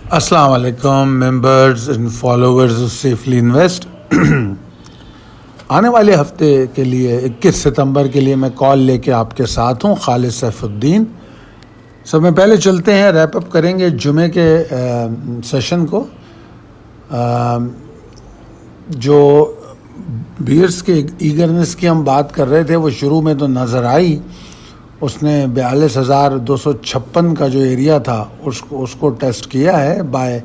السلام علیکم members and followers of safely invest. آنے والے ہفتے کے لیے 21 ستمبر کے لیے میں کال لے کے آپ کے ساتھ ہوں. خالد سیف الدین. سب میں پہلے چلتے ہیں, ریپ اپ کریں گے جمعے کے سیشن کو. جو بیئرس کے ایگرنس کی ہم بات کر رہے تھے وہ شروع میں تو نظر آئی. اس نے 42,256 کا جو ایریا تھا اس کو ٹیسٹ کیا ہے by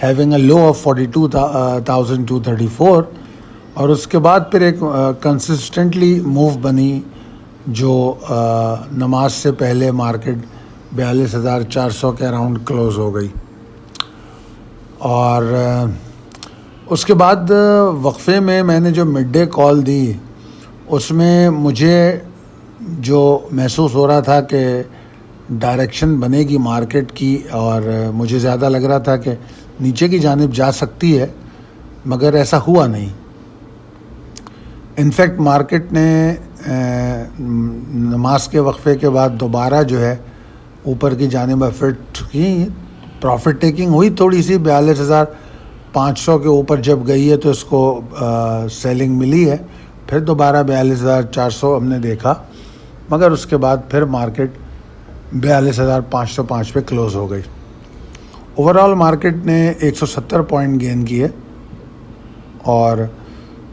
having a low of 42,234, اور اس کے بعد پھر ایک کنسسٹنٹلی موو بنی جو نماز سے پہلے مارکیٹ 42,400 کے اراؤنڈ کلوز ہو گئی. اور اس کے بعد وقفے میں نے جو مڈ ڈے کال دی اس میں مجھے جو محسوس ہو رہا تھا کہ ڈائریکشن بنے گی مارکیٹ کی, اور مجھے زیادہ لگ رہا تھا کہ نیچے کی جانب جا سکتی ہے, مگر ایسا ہوا نہیں. انفیکٹ مارکیٹ نے نماز کے وقفے کے بعد دوبارہ جو ہے اوپر کی جانب افٹ کی. پروفٹ ٹیکنگ ہوئی تھوڑی سی, 42,500 کے اوپر جب گئی ہے تو اس کو سیلنگ ملی ہے. پھر دوبارہ 42,400 ہم نے دیکھا, مگر اس کے بعد پھر مارکیٹ 42,505 پہ کلوز ہو گئی. اوور آل مارکیٹ نے 170 پوائنٹ گین کیے اور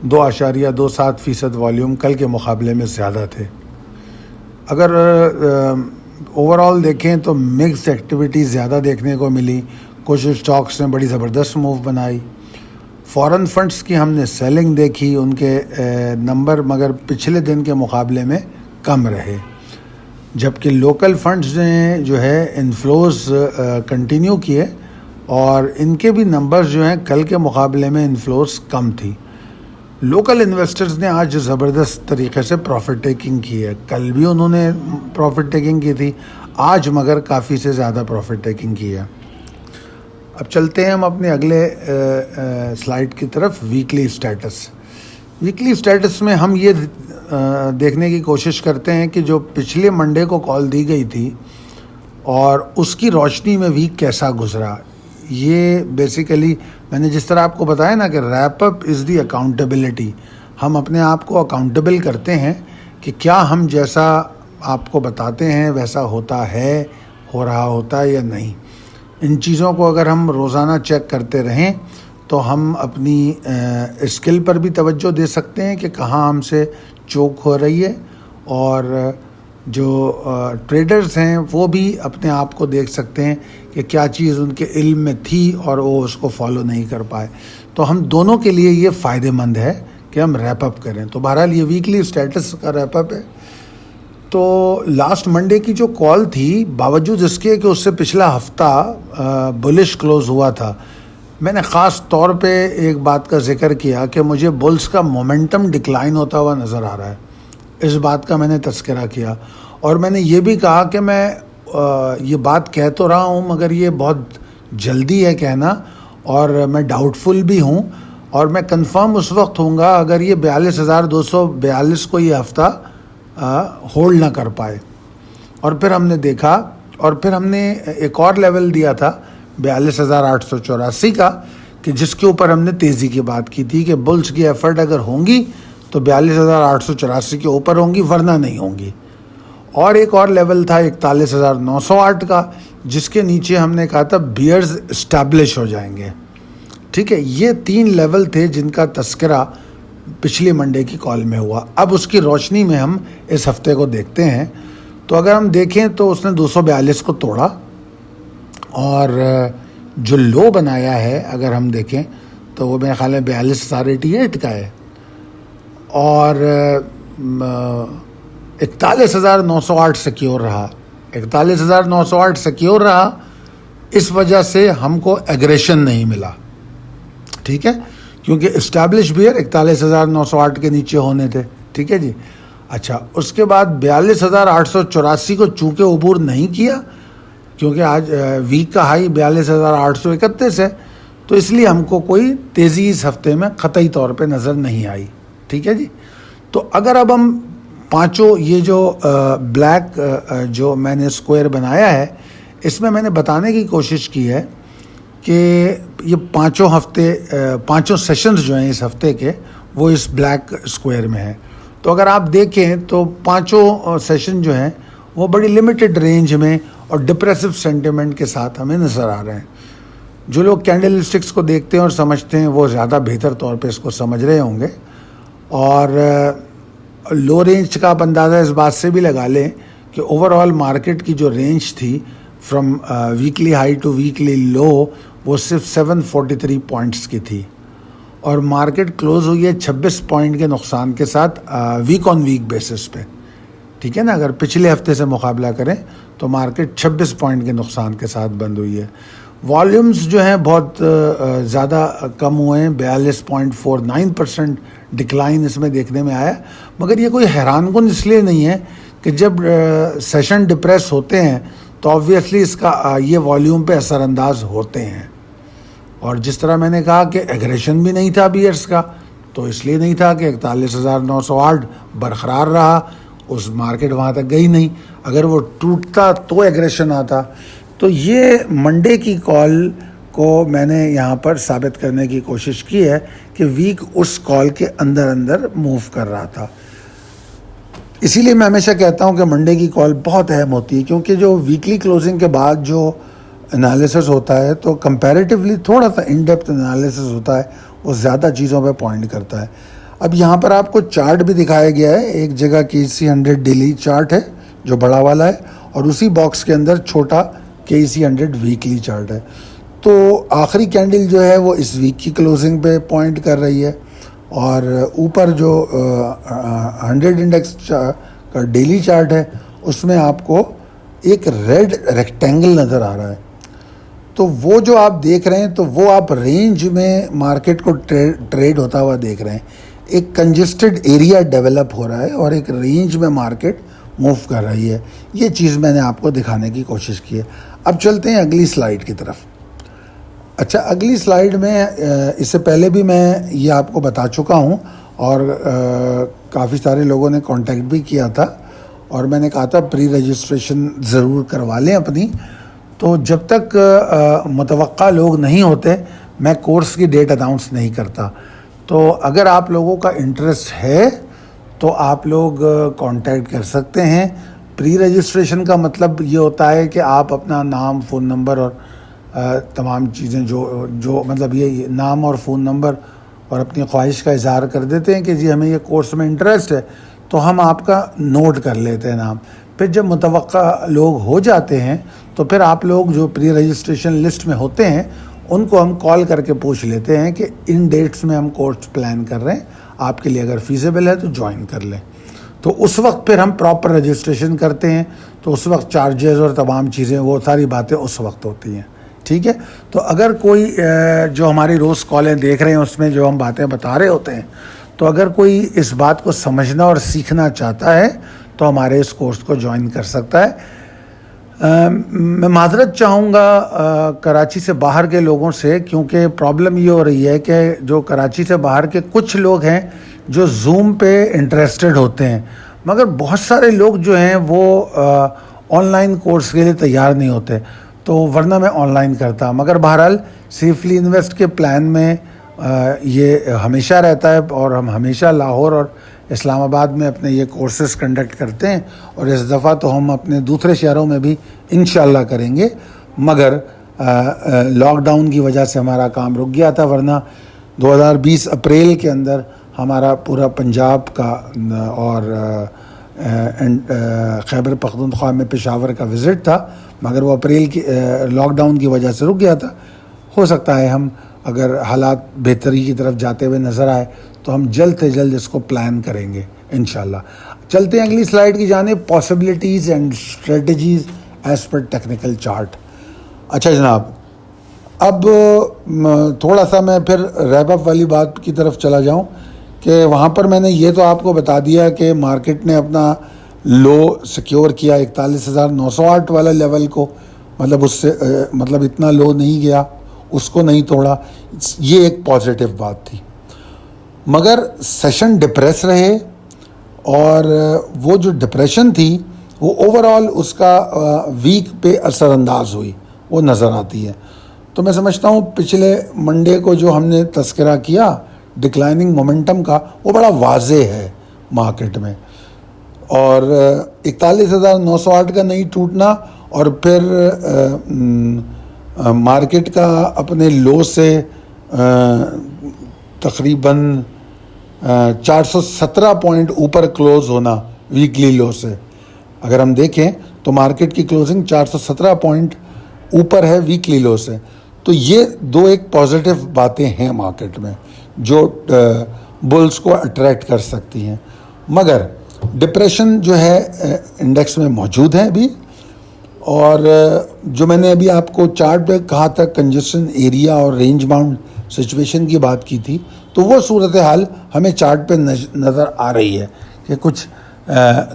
2.27% والیوم کل کے مقابلے میں زیادہ تھے. اگر اوور آل دیکھیں تو مکس ایکٹیویٹی زیادہ دیکھنے کو ملی. کچھ اسٹاکس نے بڑی زبردست موو بنائی. فورن فنڈس کی ہم نے سیلنگ دیکھی, ان کے نمبر مگر پچھلے دن کے مقابلے میں کم رہے, جبکہ لوکل فنڈز نے جو ہے انفلوز کنٹینیو کیے اور ان کے بھی نمبرز جو ہیں کل کے مقابلے میں انفلوز کم تھی. لوکل انویسٹرز نے آج زبردست طریقے سے پروفٹ ٹیکنگ کی ہے. کل بھی انہوں نے پروفٹ ٹیکنگ کی تھی, آج مگر کافی سے زیادہ پروفٹ ٹیکنگ کی ہے. اب چلتے ہیں ہم اپنے اگلے سلائیڈ کی طرف. Weekly status. ویکلی سٹیٹس میں ہم یہ دیکھنے کی کوشش کرتے ہیں کہ جو پچھلے منڈے کو کال دی گئی تھی اور اس کی روشنی میں ویک کیسا گزرا. یہ بیسیکلی میں نے جس طرح آپ کو بتایا نا کہ ریپ اپ از دی اکاؤنٹیبلٹی. ہم اپنے آپ کو اکاؤنٹیبل کرتے ہیں کہ کیا ہم جیسا آپ کو بتاتے ہیں ویسا ہوتا ہے, ہو رہا ہوتا ہے یا نہیں. ان چیزوں کو اگر ہم روزانہ چیک کرتے رہیں تو ہم اپنی اسکل پر بھی توجہ دے سکتے ہیں کہ کہاں ہم سے چوک ہو رہی ہے, اور جو ٹریڈرز ہیں وہ بھی اپنے آپ کو دیکھ سکتے ہیں کہ کیا چیز ان کے علم میں تھی اور وہ اس کو فالو نہیں کر پائے. تو ہم دونوں کے لیے یہ فائدہ مند ہے کہ ہم ریپ اپ کریں. تو بہرحال یہ ویکلی سٹیٹس کا ریپ اپ ہے. تو لاسٹ منڈے کی جو کال تھی, باوجود اس کے کہ اس سے پچھلا ہفتہ بلش کلوز ہوا تھا, میں نے خاص طور پہ ایک بات کا ذکر کیا کہ مجھے بلز کا مومنٹم ڈکلائن ہوتا ہوا نظر آ رہا ہے. اس بات کا میں نے تذکرہ کیا, اور میں نے یہ بھی کہا کہ میں یہ بات کہہ تو رہا ہوں مگر یہ بہت جلدی ہے کہنا, اور میں ڈاؤٹ فل بھی ہوں, اور میں کنفرم اس وقت ہوں گا اگر یہ 42,242 کو یہ ہفتہ ہولڈ نہ کر پائے. اور پھر ہم نے دیکھا, اور پھر ہم نے ایک اور لیول دیا تھا 42,884 کا, کہ جس کے اوپر ہم نے تیزی کی بات کی تھی کہ بلز کی ایفرٹ اگر ہوں گی تو 42,884 کے اوپر ہوں گی, ورنہ نہیں ہوں گی. اور ایک اور لیول تھا 41,908 کا, جس کے نیچے ہم نے کہا تھا بیئرز اسٹیبلش ہو جائیں گے. ٹھیک ہے, یہ 3 لیول تھے جن کا تذکرہ پچھلی منڈے کی کال میں ہوا. اب اس کی روشنی میں ہم اس ہفتے کو دیکھتے ہیں. تو اگر ہم دیکھیں تو اس نے 242 کو توڑا, اور جو لو بنایا ہے اگر ہم دیکھیں تو وہ میرے خیال میں 42,088 کا ہے, اور 41,908 سیکیور رہا. 41,908 سیکیور رہا, اس وجہ سے ہم کو ایگریشن نہیں ملا. ٹھیک ہے, کیونکہ اسٹیبلش بیئر 41,908 کے نیچے ہونے تھے. ٹھیک ہے جی. اچھا, اس کے بعد 42,884 کو چونکہ عبور نہیں کیا, کیونکہ آج ویک کا ہائی 42,831 ہے, تو اس لیے ہم کو کوئی تیزی اس ہفتے میں قطعی طور پہ نظر نہیں آئی. ٹھیک ہے جی. تو اگر اب ہم پانچوں یہ جو بلیک جو میں نے اسکوائر بنایا ہے, اس میں نے بتانے کی کوشش کی ہے کہ یہ پانچوں سیشنز جو ہیں اس ہفتے کے وہ اس بلیک اسکوائر میں ہیں. تو اگر آپ دیکھیں تو پانچوں سیشن جو ہیں وہ بڑی لمیٹڈ رینج میں اور ڈپریسو سینٹیمنٹ کے ساتھ ہمیں نظر آ رہے ہیں. جو لوگ کینڈل اسٹکس کو دیکھتے ہیں اور سمجھتے ہیں وہ زیادہ بہتر طور پہ اس کو سمجھ رہے ہوں گے. اور لو رینج کا آپ اندازہ اس بات سے بھی لگا لیں کہ اوور آل مارکیٹ کی جو رینج تھی from weekly high to weekly low وہ صرف 743 پوائنٹس کی تھی, اور مارکیٹ کلوز ہوئی ہے 26 پوائنٹ کے نقصان کے ساتھ ویک آن ویک بیسس پہ. ٹھیک ہے نا, اگر پچھلے ہفتے سے مقابلہ کریں تو مارکیٹ 26 پوائنٹ کے نقصان کے ساتھ بند ہوئی ہے. والیومز جو ہیں بہت زیادہ کم ہوئے ہیں, 42.49% ڈکلائن اس میں دیکھنے میں آیا. مگر یہ کوئی حیران کن اس لیے نہیں ہے کہ جب سیشن ڈپریس ہوتے ہیں تو آبویسلی اس کا یہ والیوم پہ اثر انداز ہوتے ہیں. اور جس طرح میں نے کہا کہ ایگریشن بھی نہیں تھا بیئرس کا, تو اس لیے نہیں تھا کہ 41,908 برقرار رہا, اس مارکیٹ وہاں تک گئی نہیں. اگر وہ ٹوٹتا تو ایگریشن آتا. تو یہ منڈے کی کال کو میں نے یہاں پر ثابت کرنے کی کوشش کی ہے کہ ویک اس کال کے اندر موو کر رہا تھا. اسی لیے میں ہمیشہ کہتا ہوں کہ منڈے کی کال بہت اہم ہوتی ہے, کیونکہ جو ویکلی کلوزنگ کے بعد جو انالیسس ہوتا ہے تو کمپیریٹیولی تھوڑا سا ان ڈیپتھ انالیسس ہوتا ہے, وہ زیادہ چیزوں پہ پوائنٹ کرتا ہے. اب یہاں پر آپ کو چارٹ بھی دکھایا گیا ہے. ایک جگہ KC 100 ڈیلی چارٹ ہے جو بڑا والا ہے, اور اسی باکس کے اندر چھوٹا KC 100 ویکلی چارٹ ہے. تو آخری کینڈل جو ہے وہ اس ویک کی کلوزنگ پہ پوائنٹ کر رہی ہے, اور اوپر جو 100 انڈیکس کا ڈیلی چارٹ ہے اس میں آپ کو ایک ریڈ ریکٹینگل نظر آ رہا ہے. تو وہ جو آپ دیکھ رہے ہیں تو وہ آپ رینج میں مارکیٹ کو ٹریڈ ہوتا ہوا دیکھ رہے ہیں. ایک کنجسٹڈ ایریا ڈیولپ ہو رہا ہے اور ایک رینج میں مارکیٹ موو کر رہی ہے. یہ چیز میں نے آپ کو دکھانے کی کوشش کی ہے. اب چلتے ہیں اگلی سلائیڈ کی طرف. اچھا, اگلی سلائیڈ میں اس سے پہلے بھی میں یہ آپ کو بتا چکا ہوں, اور کافی سارے لوگوں نے کانٹیکٹ بھی کیا تھا, اور میں نے کہا تھا پری رجسٹریشن ضرور کروا لیں اپنی. تو جب تک متوقع لوگ نہیں ہوتے میں کورس کی ڈیٹ اناؤنس نہیں کرتا. تو اگر آپ لوگوں کا انٹرسٹ ہے تو آپ لوگ کانٹیکٹ کر سکتے ہیں. پری رجسٹریشن کا مطلب یہ ہوتا ہے کہ آپ اپنا نام, فون نمبر اور تمام چیزیں جو مطلب یہ نام اور فون نمبر اور اپنی خواہش کا اظہار کر دیتے ہیں کہ جی ہمیں یہ کورس میں انٹرسٹ ہے, تو ہم آپ کا نوٹ کر لیتے ہیں نام. پھر جب متوقع لوگ ہو جاتے ہیں تو پھر آپ لوگ جو پری رجسٹریشن لسٹ میں ہوتے ہیں ان کو ہم کال کر کے پوچھ لیتے ہیں کہ ان ڈیٹس میں ہم کورس پلان کر رہے ہیں, آپ کے لیے اگر فیزیبل ہے تو جوائن کر لیں. تو اس وقت پھر ہم پراپر رجسٹریشن کرتے ہیں, تو اس وقت چارجز اور تمام چیزیں وہ ساری باتیں اس وقت ہوتی ہیں. ٹھیک ہے, تو اگر کوئی جو ہماری روز کالیں دیکھ رہے ہیں اس میں جو ہم باتیں بتا رہے ہوتے ہیں, تو اگر کوئی اس بات کو سمجھنا اور سیکھنا چاہتا ہے تو ہمارے اس کورس کو جوائن کر سکتا ہے. میں معذرت چاہوں گا کراچی سے باہر کے لوگوں سے, کیونکہ پرابلم یہ ہو رہی ہے کہ جو کراچی سے باہر کے کچھ لوگ ہیں جو زوم پہ انٹرسٹڈ ہوتے ہیں, مگر بہت سارے لوگ جو ہیں وہ آن لائن کورس کے لیے تیار نہیں ہوتے. تو ورنہ میں آن لائن کرتا, مگر بہرحال سیفلی انویسٹ کے پلان میں یہ ہمیشہ رہتا ہے, اور ہم ہمیشہ لاہور اور اسلام آباد میں اپنے یہ کورسز کنڈکٹ کرتے ہیں, اور اس دفعہ تو ہم اپنے دوسرے شہروں میں بھی انشاءاللہ کریں گے. مگر لاک ڈاؤن کی وجہ سے ہمارا کام رک گیا تھا, ورنہ 2020 اپریل کے اندر ہمارا پورا پنجاب کا اور خیبر پختونخوا میں پشاور کا وزٹ تھا, مگر وہ اپریل کی لاک ڈاؤن کی وجہ سے رک گیا تھا. ہو سکتا ہے ہم اگر حالات بہتری کی طرف جاتے ہوئے نظر آئے تو ہم جلد سے جلد اس کو پلان کریں گے انشاءاللہ. چلتے ہیں اگلی سلائیڈ کی جانب, possibilities and strategies as per technical chart. اچھا جناب, اب تھوڑا سا میں پھر ریپ اپ والی بات کی طرف چلا جاؤں کہ وہاں پر میں نے یہ تو آپ کو بتا دیا کہ مارکیٹ نے اپنا لو سیکیور کیا 41,908 والا لیول کو, مطلب اس سے مطلب اتنا لو نہیں گیا, اس کو نہیں توڑا. یہ ایک پازیٹیو بات تھی. مگر سیشن ڈپریس رہے, اور وہ جو ڈپریشن تھی وہ اوور آل اس کا ویک پہ اثر انداز ہوئی, وہ نظر آتی ہے. تو میں سمجھتا ہوں پچھلے منڈے کو جو ہم نے تذکرہ کیا ڈکلائننگ مومنٹم کا، وہ بڑا واضح ہے مارکیٹ میں، اور 41,908 کا نہیں ٹوٹنا، اور پھر مارکیٹ کا اپنے لو سے تقریباً 417 پوائنٹ اوپر کلوز ہونا ویکلی لو سے. اگر ہم دیکھیں تو مارکیٹ کی کلوزنگ 417 پوائنٹ اوپر ہے ویکلی لو سے. تو یہ دو ایک پازیٹیو باتیں ہیں مارکیٹ میں جو بلز کو اٹریکٹ کر سکتی ہیں. مگر ڈپریشن جو ہے انڈیکس میں موجود ہے ابھی، اور جو میں نے ابھی آپ کو چارٹ پہ کہا تھا کنجسشن ایریا اور رینج باؤنڈ سچویشن کی بات کی تھی، تو وہ صورتحال ہمیں چارٹ پہ نظر آ رہی ہے کہ کچھ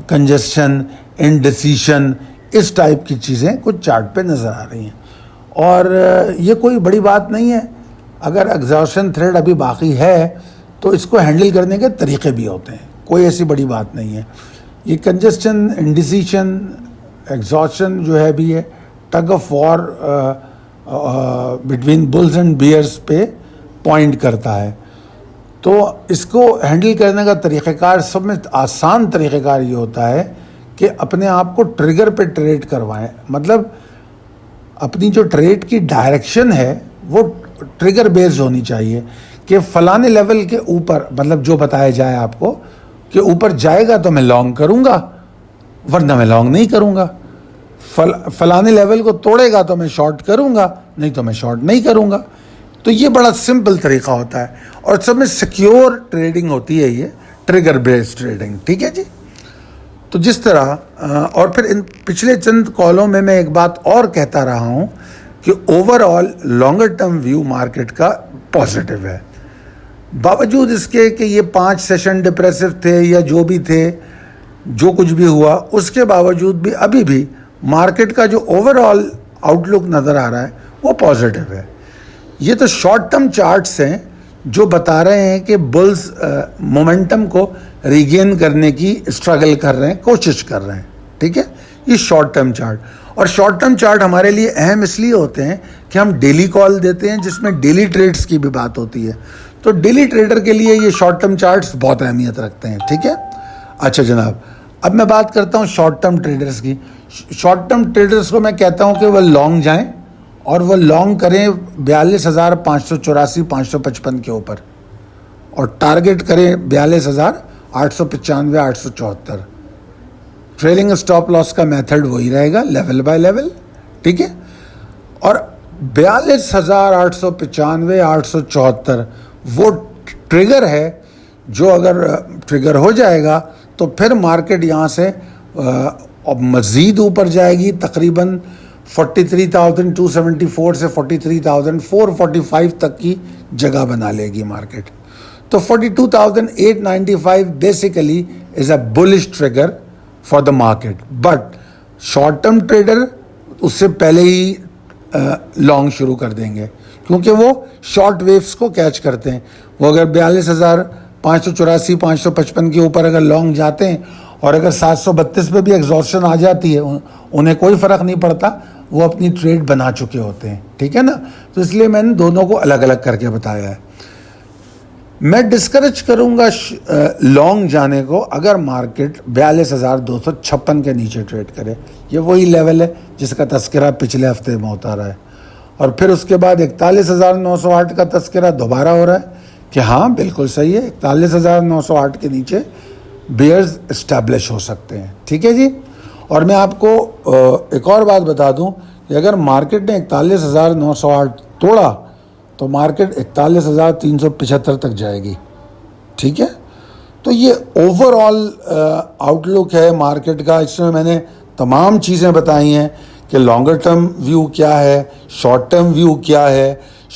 کنجسشن انڈیسیشن اس ٹائپ کی چیزیں کچھ چارٹ پہ نظر آ رہی ہیں. اور یہ کوئی بڑی بات نہیں ہے. اگر ایگزاسشن تھریڈ ابھی باقی ہے تو اس کو ہینڈل کرنے کے طریقے بھی ہوتے ہیں، کوئی ایسی بڑی بات نہیں ہے. یہ کنجسشن انڈیسیشن ایگزاسشن جو ہے بھی ہے tug of war between bulls and bears پہ پوائنٹ کرتا ہے. تو اس کو ہینڈل کرنے کا طریقہ کار، سب میں آسان طریقہ کار یہ ہوتا ہے کہ اپنے آپ کو ٹریگر پہ ٹریڈ کروائیں. مطلب اپنی جو ٹریڈ کی ڈائریکشن ہے وہ ٹریگر بیسڈ ہونی چاہیے کہ فلانے لیول کے اوپر، مطلب جو بتایا جائے آپ کو کہ اوپر جائے گا تو میں لانگ کروں گا، ورنہ میں لانگ نہیں کروں گا. فلانے لیول کو توڑے گا تو میں شارٹ کروں گا، نہیں تو میں شارٹ نہیں کروں گا. تو یہ بڑا سمپل طریقہ ہوتا ہے اور سب میں سیکیور ٹریڈنگ ہوتی ہے، یہ ٹریگر بیسڈ ٹریڈنگ. ٹھیک ہے جی. تو جس طرح اور پھر ان پچھلے چند کالوں میں ایک بات اور کہتا رہا ہوں کہ overall longer term view market کا پازیٹیو ہے، باوجود اس کے کہ یہ 5 سیشن ڈپریسو تھے یا جو بھی تھے، جو کچھ بھی ہوا اس کے باوجود بھی ابھی بھی مارکیٹ کا جو اوور آل آؤٹ لک نظر آ رہا ہے وہ پازیٹیو ہے. یہ تو شارٹ ٹرم چارٹس ہیں جو بتا رہے ہیں کہ بلز مومنٹم کو ریگین کرنے کی اسٹرگل کر رہے ہیں، کوشش کر رہے ہیں. ٹھیک ہے، یہ شارٹ ٹرم چارٹ. اور شارٹ ٹرم چارٹ ہمارے لیے اہم اس لیے ہوتے ہیں کہ ہم ڈیلی کال دیتے ہیں جس میں ڈیلی ٹریڈز کی بھی بات ہوتی ہے. تو ڈیلی ٹریڈر کے لیے یہ شارٹ ٹرم چارٹس بہت اہمیت رکھتے ہیں. ٹھیک ہے. اچھا جناب، اب میں بات کرتا ہوں شارٹ ٹرم ٹریڈرز کی. شارٹ ٹرم ٹریڈرز کو میں کہتا ہوں کہ وہ لانگ جائیں اور وہ لانگ کریں 42,584 555 کے اوپر، اور ٹارگٹ کریں 42,895 874. ٹریلنگ اسٹاپ لاس کا میتھڈ وہی رہے گا، لیول بائی لیول. ٹھیک ہے. اور 42,895 874 وہ ٹریگر ہے جو اگر ٹریگر ہو جائے گا تو پھر مارکیٹ یہاں سے مزید اوپر جائے گی، تقریباً 43,274 سے 43,445 تک کی جگہ بنا لے گی مارکیٹ. تو 42,895 basically is a bullish trigger for the market. But short term trader اس سے پہلے ہی لانگ شروع کر دیں گے کیونکہ وہ شارٹ ویوز کو کیچ کرتے ہیں. وہ اگر 42,584 555 کے اوپر اگر لانگ جاتے ہیں اور اگر 732 پہ بھی ایگزاسشن آ جاتی ہے انہیں کوئی فرق نہیں پڑتا، وہ اپنی ٹریڈ بنا چکے ہوتے ہیں. ٹھیک ہے نا. تو اس لیے میں نے دونوں کو الگ الگ کر کے بتایا ہے. میں ڈسکریج کروں گا لانگ جانے کو اگر مارکیٹ 42,256 کے نیچے ٹریڈ کرے. یہ وہی لیول ہے جس کا تذکرہ پچھلے ہفتے میں ہوتا رہا ہے. اور پھر اس کے بعد 41,908 کا تذکرہ دوبارہ ہو رہا ہے کہ ہاں بالکل صحیح ہے، 41,908 کے نیچے بیئرز اسٹیبلش ہو سکتے ہیں. ٹھیک ہے جی. اور میں آپ کو ایک اور بات بتا دوں کہ اگر مارکیٹ نے 41,908 توڑا تو مارکیٹ 41,375 تک جائے گی. ٹھیک ہے. تو یہ اوور آل آؤٹ لک ہے مارکیٹ کا. اس میں میں نے تمام چیزیں بتائی ہیں کہ لانگر ٹرم ویو کیا ہے، شارٹ ٹرم ویو کیا ہے،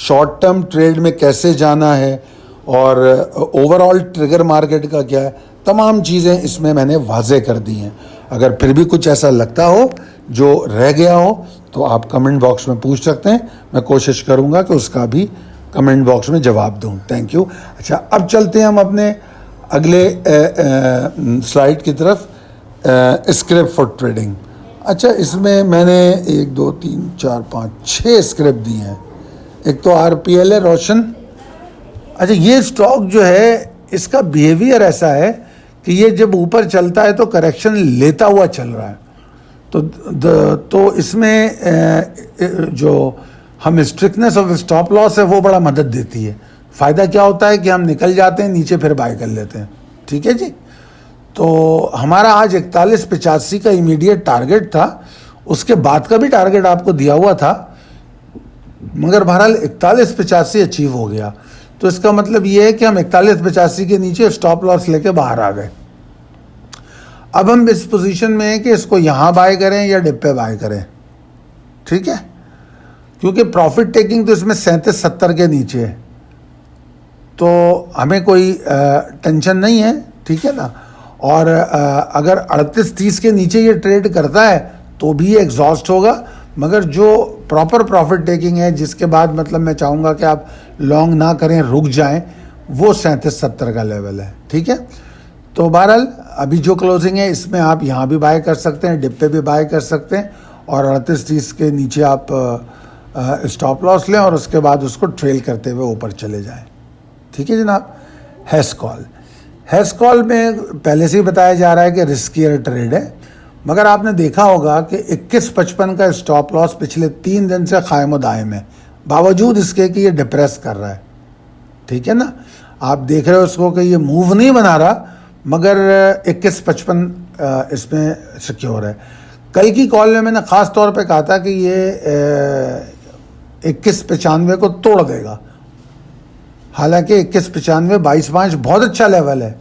شارٹ ٹرم ٹریڈ میں کیسے جانا ہے، اور اوور آل ٹریگر مارکیٹ کا کیا ہے. تمام چیزیں اس میں میں نے واضح کر دی ہیں. اگر پھر بھی کچھ ایسا لگتا ہو جو رہ گیا ہو تو آپ کمنٹ باکس میں پوچھ سکتے ہیں. میں کوشش کروں گا کہ اس کا بھی کمنٹ باکس میں جواب دوں. Thank you. اچھا، اب چلتے ہیں ہم اپنے اگلے سلائیڈ کی طرف، اسکرپٹ فار ٹریڈنگ. اچھا، اس میں نے 1 2 3 4 5 6 اسکرپٹ دی ہیں. ایک تو RPL ہے روشن. اچھا یہ اسٹاک جو ہے اس کا بیہیویئر ایسا ہے کہ یہ جب اوپر چلتا ہے تو کریکشن لیتا ہوا چل رہا ہے, تو اس میں جو ہم اسٹرکٹنس آف اسٹاپ لاس ہے وہ بڑا مدد دیتی ہے. فائدہ کیا ہوتا ہے کہ ہم نکل جاتے ہیں نیچے پھر بائی کر لیتے ہیں. ٹھیک ہے جی. تو ہمارا آج 41.85 کا امیڈیٹ ٹارگٹ تھا, اس کے بعد کا بھی ٹارگٹ آپ کو دیا ہوا تھا, مگر بہرحال 41.85 اچیو ہو گیا. تو اس کا مطلب یہ ہے کہ ہم 41.85 کے نیچے اسٹاپ لاس لے کے باہر آ گئے. اب ہم اس پوزیشن میں ہیں کہ اس کو یہاں بائی کریں یا ڈپ پہ بائی کریں. ٹھیک ہے, کیونکہ پروفٹ ٹیکنگ تو اس میں 37.70 کے نیچے ہے, تو ہمیں کوئی ٹینشن نہیں ہے. ٹھیک ہے نا. اور اگر 38.30 کے نیچے یہ ٹریڈ کرتا ہے تو بھی یہ ایگزاسٹ ہوگا, مگر جو پراپر پروفٹ ٹیکنگ ہے جس کے بعد مطلب میں چاہوں گا کہ آپ لانگ نہ کریں, رک جائیں, وہ 37.70 کا لیول ہے. ٹھیک ہے. تو بہرحال ابھی جو کلوزنگ ہے اس میں آپ یہاں بھی بائی کر سکتے ہیں, ڈپ پہ بھی بائی کر سکتے ہیں, اور 38.30 کے نیچے آپ اسٹاپ لاس لیں اور اس کے بعد اس کو ٹریل کرتے ہوئے اوپر چلے جائیں. ٹھیک ہے جناب. ہیس کال میں پہلے سے ہی بتایا جا رہا ہے کہ رسکیئر ٹریڈ ہے, مگر آپ نے دیکھا ہوگا کہ 21.55 کا اسٹاپ لاس پچھلے 3 دن سے قائم و دائم ہے, باوجود اس کے کہ یہ ڈپریس کر رہا ہے. ٹھیک ہے نا. آپ دیکھ رہے ہو اس کو کہ یہ موو نہیں بنا رہا, مگر 21.55 اس میں سیکیور ہے. کل کی کال میں نے خاص طور پہ کہا تھا کہ یہ 21.95 کو توڑ دے گا, حالانکہ 21.95 22.5 بہت اچھا لیول ہے,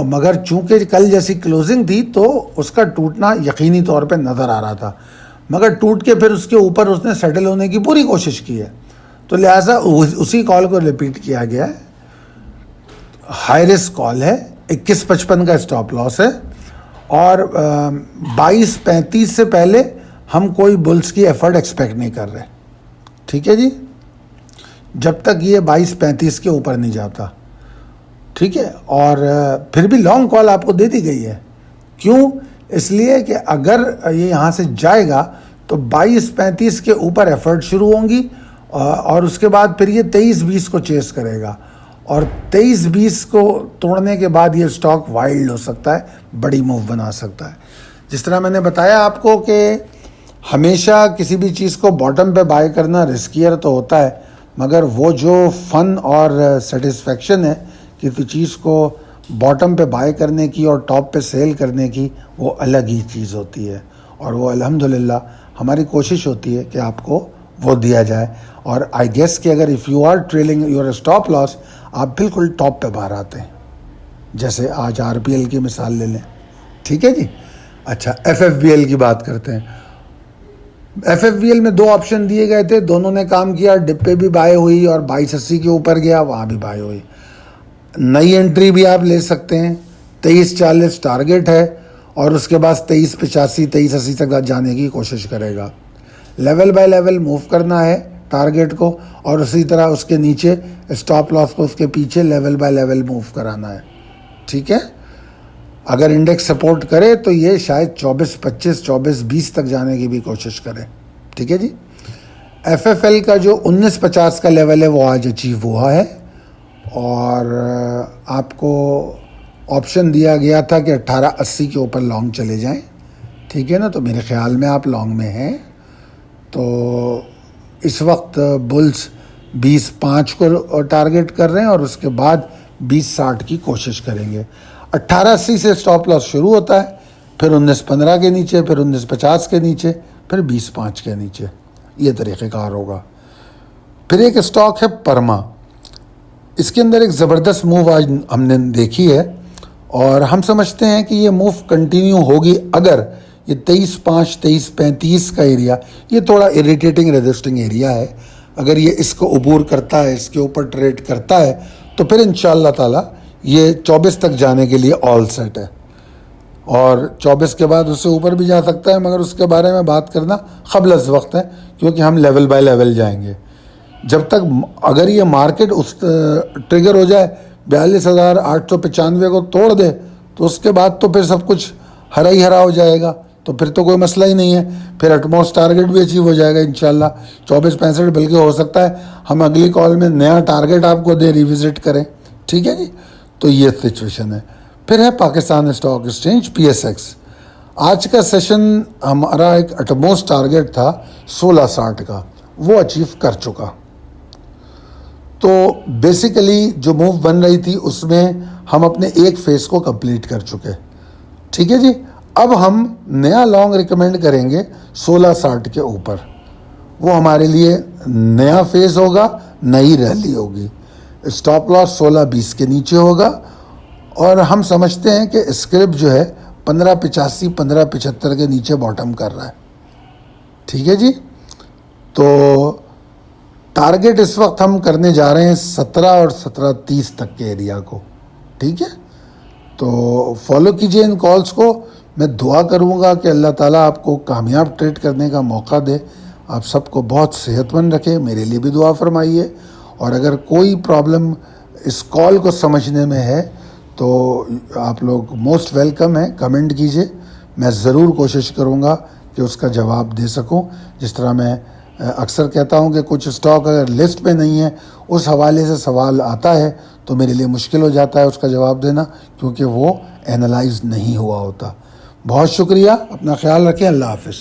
مگر چونکہ کل جیسی کلوزنگ تھی تو اس کا ٹوٹنا یقینی طور پہ نظر آ رہا تھا, مگر ٹوٹ کے پھر اس کے اوپر اس نے سیٹل ہونے کی پوری کوشش کی ہے. تو لہٰذا اسی کال کو ریپیٹ کیا گیا ہے. ہائی رسک کال ہے, 21.55 کا اسٹاپ لاس ہے, اور 22.35 سے پہلے ہم کوئی بلز کی ایفرٹ ایکسپیکٹ نہیں کر رہے. ٹھیک ہے جی, جب تک یہ 22.35 کے اوپر نہیں جاتا. ٹھیک ہے. اور پھر بھی لانگ کال آپ کو دے دی گئی ہے. کیوں؟ اس لیے کہ اگر یہ یہاں سے جائے گا تو 22.35 کے اوپر ایفرٹ شروع ہوں گی, اور اس کے بعد پھر یہ 23.20 کو چیس کرے گا, اور 23.20 کو توڑنے کے بعد یہ اسٹاک وائلڈ ہو سکتا ہے, بڑی موو بنا سکتا ہے. جس طرح میں نے بتایا آپ کو کہ ہمیشہ کسی بھی چیز کو باٹم پہ بائی کرنا رسکیئر تو ہوتا ہے, مگر وہ جو فن اور سیٹسفیکشن ہے کسی چیز کو باٹم پہ بائی کرنے کی اور ٹاپ پہ سیل کرنے کی, وہ الگ ہی چیز ہوتی ہے, اور وہ الحمدللہ ہماری کوشش ہوتی ہے کہ آپ کو وہ دیا جائے. اور آئی گیس کہ اگر if you are trailing your stop loss, آپ بالکل ٹاپ پہ باہر آتے ہیں, جیسے آج RPL کی مثال لے لیں. ٹھیک ہے جی. اچھا FFBL کی بات کرتے ہیں. FFBL میں 2 آپشن دیے گئے تھے, دونوں نے کام کیا. ڈپ پہ بھی بائی ہوئی اور 22.80 کے اوپر گیا, وہاں بھی بائی ہوئی. نئی انٹری بھی آپ لے سکتے ہیں. 23.40 ٹارگٹ ہے, اور اس کے بعد 23.85 23.80 تک جانے کی کوشش کرے گا. لیول بائی لیول موو کرنا ہے ٹارگٹ کو, اور اسی طرح اس کے نیچے اسٹاپ لاس کو اس کے پیچھے لیول بائی لیول موو کرانا ہے. ٹھیک ہے. اگر انڈیکس سپورٹ کرے تو یہ شاید 24.25 24.20 تک جانے کی بھی کوشش کرے. ٹھیک ہے جی. FFL کا جو 19.50 کا لیول ہے وہ آج اچیو ہوا ہے, اور آپ کو آپشن دیا گیا تھا کہ 18.80 کے اوپر لانگ چلے جائیں. ٹھیک ہے نا. تو میرے خیال میں آپ لانگ میں ہیں. تو اس وقت بلز 20.5 کو ٹارگٹ کر رہے ہیں, اور اس کے بعد 20.60 کی کوشش کریں گے. 18.80 سے اسٹاپ لاس شروع ہوتا ہے, پھر 19.15 کے نیچے, پھر 19.50 کے نیچے, پھر 20.5 کے نیچے. یہ طریقہ کار ہوگا. پھر ایک اسٹاک ہے پرما. اس کے اندر ایک زبردست موو آج ہم نے دیکھی ہے, اور ہم سمجھتے ہیں کہ یہ موو کنٹینیو ہوگی اگر یہ 23.5 23.35 کا ایریا, یہ تھوڑا اریٹیٹنگ ریزسٹنگ ایریا ہے, اگر یہ اس کو عبور کرتا ہے, اس کے اوپر ٹریڈ کرتا ہے, تو پھر انشاءاللہ تعالی یہ 24 تک جانے کے لیے آل سیٹ ہے. اور 24 کے بعد اس سے اوپر بھی جا سکتا ہے, مگر اس کے بارے میں بات کرنا قبل از وقت ہے, کیونکہ ہم لیول بائی لیول جائیں گے. جب تک اگر یہ مارکیٹ اس ٹریگر ہو جائے 42,895 کو توڑ دے, تو اس کے بعد تو پھر سب کچھ ہرا ہی ہرا ہو جائے گا. تو پھر تو کوئی مسئلہ ہی نہیں ہے, پھر اٹموسٹ ٹارگیٹ بھی اچیو ہو جائے گا انشاءاللہ 2465. بلکہ ہو سکتا ہے ہم اگلی کال میں نیا ٹارگیٹ آپ کو دے, ریوزٹ کریں. ٹھیک ہے جی, تو یہ سچویشن ہے. پھر ہے پاکستان اسٹاک ایکسچینج PSX. آج کا سیشن ہمارا ایک اٹموسٹ ٹارگیٹ تھا 1660 کا, وہ اچیو کر چکا. تو بیسیکلی جو موو بن رہی تھی اس میں ہم اپنے ایک فیز کو کمپلیٹ کر چکے. ٹھیک ہے جی, اب ہم نیا لانگ ریکمینڈ کریں گے 1660 کے اوپر. وہ ہمارے لیے نیا فیز ہوگا, نئی ریلی ہوگی. اسٹاپ لاس 1620 کے نیچے ہوگا, اور ہم سمجھتے ہیں کہ اسکرپٹ جو ہے 1585 1575 کے نیچے باٹم کر رہا ہے. ٹھیک ہے جی, تو ٹارگیٹ اس وقت ہم کرنے جا رہے ہیں 17 اور 1730 تک کے ایریا کو. ٹھیک ہے, تو فالو کیجئے ان کالز کو. میں دعا کروں گا کہ اللہ تعالیٰ آپ کو کامیاب ٹریڈ کرنے کا موقع دے, آپ سب کو بہت صحت مند رکھے. میرے لیے بھی دعا فرمائیے. اور اگر کوئی پرابلم اس کال کو سمجھنے میں ہے تو آپ لوگ موسٹ ویلکم ہیں, کمنٹ کیجئے. میں ضرور کوشش کروں گا کہ اس کا جواب دے سکوں. جس طرح میں اکثر کہتا ہوں کہ کچھ اسٹاک اگر لسٹ پہ نہیں ہے, اس حوالے سے سوال آتا ہے تو میرے لیے مشکل ہو جاتا ہے اس کا جواب دینا, کیونکہ وہ اینالائز نہیں ہوا ہوتا. بہت شکریہ, اپنا خیال رکھیں. اللہ حافظ.